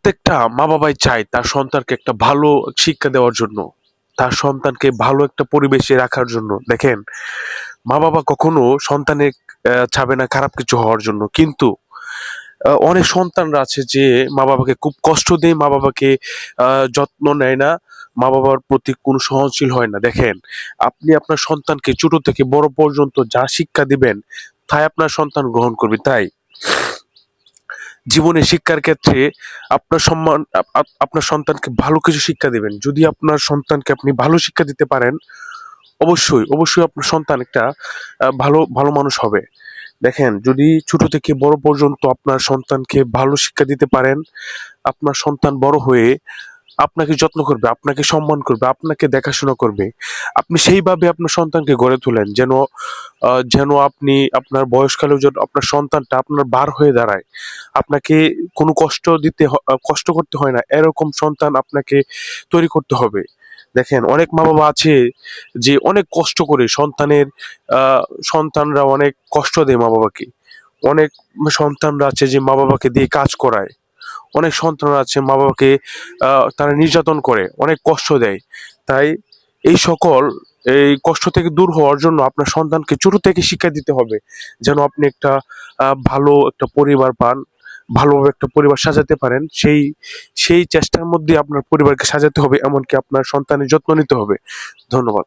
প্রত্যেকটা মা বাবাই চায় তার সন্তানকে একটা ভালো শিক্ষা দেওয়ার জন্য, তার সন্তানকে ভালো একটা পরিবেশে রাখার জন্য। দেখেন, মা বাবা কখনো সন্তানের চাবে না খারাপ কিছু হওয়ার জন্য, কিন্তু অনেক সন্তানরা আছে যে মা বাবাকে খুব কষ্ট দেয়, মা বাবাকে যত্ন নেয় না, মা বাবার প্রতি কোনো সহনশীল হয় না। দেখেন, আপনি আপনার সন্তানকে ছোট থেকে বড় পর্যন্ত যা শিক্ষা দিবেন তাই আপনার সন্তান গ্রহণ করবে। তাই জীবনে শিক্ষার ক্ষেত্রে আপনার সম্মান আপনার সন্তানকে ভালো কিছু শিক্ষা দিবেন। যদি আপনার সন্তানকে আপনি ভালো শিক্ষা দিতে পারেন, অবশ্যই অবশ্যই আপনার সন্তান একটা ভালো ভালো মানুষ হবে। দেখেন, যদি ছোট থেকে বড় পর্যন্ত আপনার সন্তানকে ভালো শিক্ষা দিতে পারেন, আপনার সন্তান বড় হয়ে আপনাকে যত্ন করবে, আপনাকে সম্মান করবে, আপনাকে দেখাশোনা করবে। আপনি সেইভাবে আপনার সন্তানকে গড়ে তোলেন যেন যেন আপনি আপনার বয়সকালেও যেন আপনার সন্তানটা আপনার বার হয়ে দাঁড়ায়। আপনাকে কোনো কষ্ট করতে হয় না, এরকম সন্তান আপনাকে তৈরি করতে হবে। দেখেন, অনেক মা বাবা আছে যে অনেক কষ্ট করে আহ সন্তানরা অনেক কষ্ট দেয় মা বাবাকে। অনেক সন্তানরা আছে যে মা বাবাকে দিয়ে কাজ করায়। অনেক সন্তান আছে মা বাবাকে তারা নির্যাতন করে, অনেক কষ্ট দেয়। তাই এই সকল এই কষ্ট থেকে দূর হওয়ার জন্য আপনার সন্তানকে ছোট থেকে শিক্ষা দিতে হবে যেন আপনি একটা ভালো একটা পরিবার পান, ভালোভাবে একটা পরিবার সাজাতে পারেন। সেই চেষ্টার মধ্যে আপনার পরিবারকে সাজাতে হবে, এমনকি আপনার সন্তানের যত্ন নিতে হবে। ধন্যবাদ।